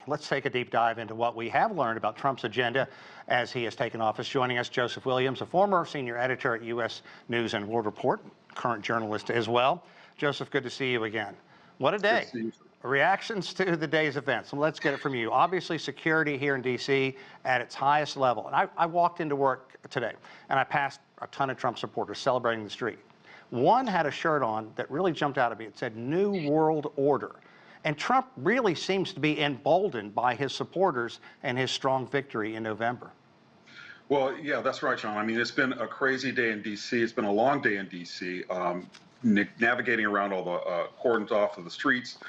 let's take a deep dive into what we have learned about Trump's agenda as he has taken office. Joining us, Joseph Williams, a former senior editor at U.S. News and World Report, current journalist as well. Joseph, good to see you again. What a day. Reactions to the day's events. So let's get it from you. Obviously, security here in D.C. at its highest level. And I walked into work today, and I passed a ton of Trump supporters celebrating the street. One had a shirt on that really jumped out at me. It said, New World Order. And Trump really seems to be emboldened by his supporters and his strong victory in November. Well, yeah, that's right, John. I mean, it's been a crazy day in D.C. It's been a long day in D.C. Navigating around all the cordons off of the streets.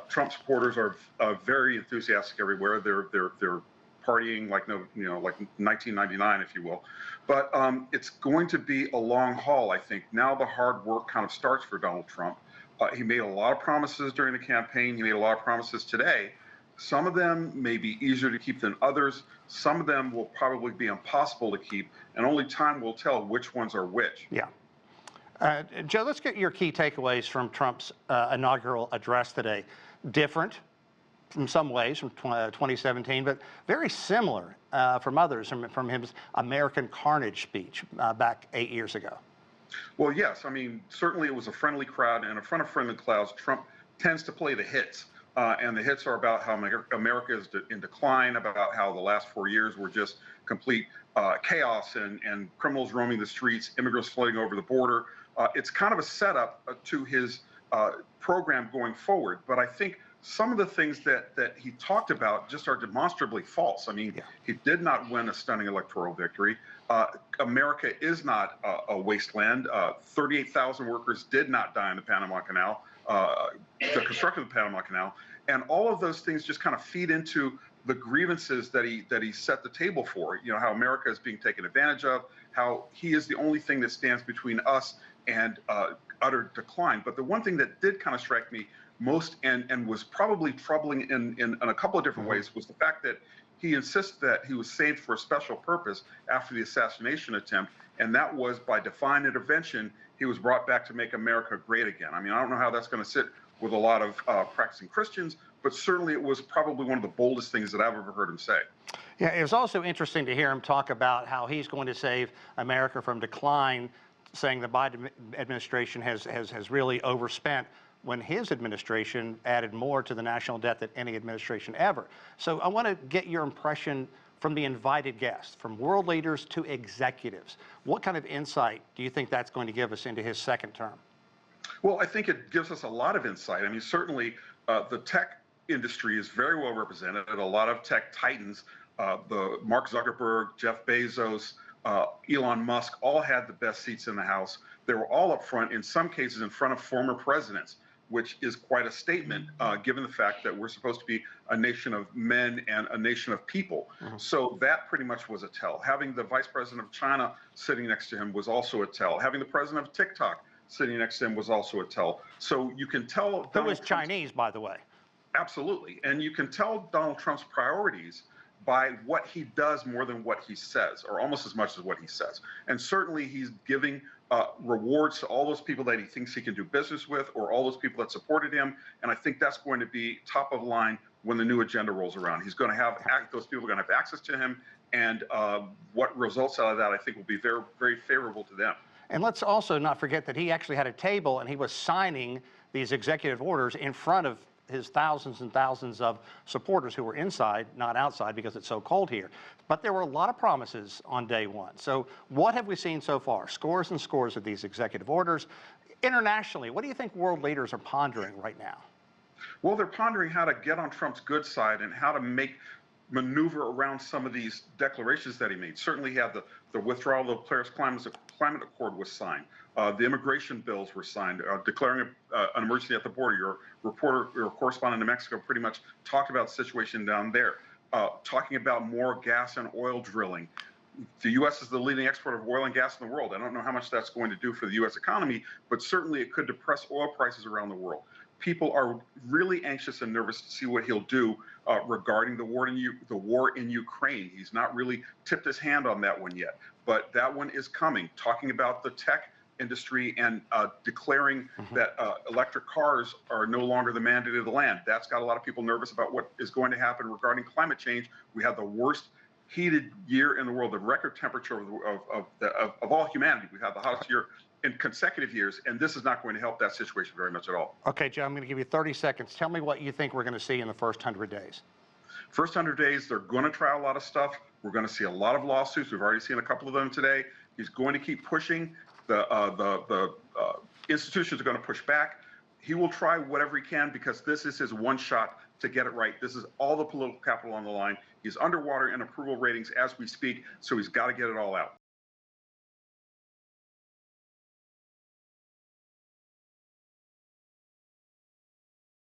Trump supporters are very enthusiastic everywhere. They're partying like like 1999, if you will. But it's going to be a long haul, I think. Now the hard work kind of starts for Donald Trump. He made a lot of promises during the campaign. He made a lot of promises today. Some of them may be easier to keep than others. Some of them will probably be impossible to keep, and only time will tell which ones are which. Yeah. Joe, let's get your key takeaways from Trump's inaugural address today. Different in some ways from 2017, but very similar from others from his American Carnage speech back 8 years ago. Well, yes. I mean, certainly it was a friendly crowd, and in front of friendly crowds, Trump tends to play the hits. And the hits are about how America is in decline, about how the last 4 years were just complete chaos and criminals roaming the streets, immigrants flooding over the border. It's kind of a setup to his program going forward. But I think some of the things that he talked about just are demonstrably false. I mean, he did not win a stunning electoral victory. America is not a wasteland. 38,000 workers did not die in the Panama Canal, the construction of the Panama Canal. And all of those things just kind of feed into the grievances that he set the table for. You know, how America is being taken advantage of, how he is the only thing that stands between us and utter decline. But the one thing that did kind of strike me most and was probably troubling in a couple of different ways was the fact that he insists that he was saved for a special purpose after the assassination attempt, and that was by divine intervention, he was brought back to make America great again. I mean, I don't know how that's going to sit with a lot of practicing Christians, but certainly it was probably one of the boldest things that I've ever heard him say. Yeah, it was also interesting to hear him talk about how he's going to save America from decline, saying the Biden administration has really overspent when his administration added more to the national debt than any administration ever. So I want to get your impression from the invited guests, from world leaders to executives. What kind of insight do you think that's going to give us into his second term? Well, I think it gives us a lot of insight. I mean, certainly the tech industry is very well represented. A lot of tech titans, the Mark Zuckerberg, Jeff Bezos, Elon Musk, all had the best seats in the House. They were all up front, in some cases in front of former presidents, which is quite a statement, given the fact that we're supposed to be a nation of men and a nation of people. So that pretty much was a tell. Having the vice president of China sitting next to him was also a tell. Having the president of TikTok sitting next to him was also a tell. So you can tell— Who was Chinese, by the way. Absolutely. And you can tell Donald Trump's priorities by what he does more than what he says, or almost as much as what he says. And certainly he's giving rewards to all those people that he thinks he can do business with, or all those people that supported him. And I think that's going to be top of line when the new agenda rolls around. He's going to have— those people are going to have access to him, and what results out of that I think will be very, very favorable to them. And let's also not forget that he actually had a table and he was signing these executive orders in front of his thousands and thousands of supporters who were inside, not outside, because it's so cold here. But there were a lot of promises on day one. So what have we seen so far? Scores and scores of these executive orders. Internationally, what do you think world leaders are pondering right now? Well, they're pondering how to get on Trump's good side and how to maneuver around some of these declarations that he made. Certainly he had the withdrawal of the Paris Climate Accord was signed. The immigration bills were signed, declaring an emergency at the border. Your reporter, your correspondent in Mexico pretty much talked about the situation down there, talking about more gas and oil drilling. The U.S. is the leading exporter of oil and gas in the world. I don't know how much that's going to do for the U.S. economy, but certainly it could depress oil prices around the world. People are really anxious and nervous to see what he'll do regarding the war in Ukraine. He's not really tipped his hand on that one yet, but that one is coming. Talking about the tech industry and declaring that electric cars are no longer the mandate of the land. That's got a lot of people nervous about what is going to happen regarding climate change. We have the worst heated year in the world, the record temperature of all humanity. We've had the hottest year in consecutive years, and this is not going to help that situation very much at all. Okay, Joe, I'm going to give you 30 seconds. Tell me what you think we're going to see in the first 100 days. First 100 days, they're going to try a lot of stuff. We're going to see a lot of lawsuits. We've already seen a couple of them today. He's going to keep pushing. The institutions are going to push back. He will try whatever he can because this is his one shot to get it right. This is all the political capital on the line. He's underwater in approval ratings as we speak, so he's got to get it all out.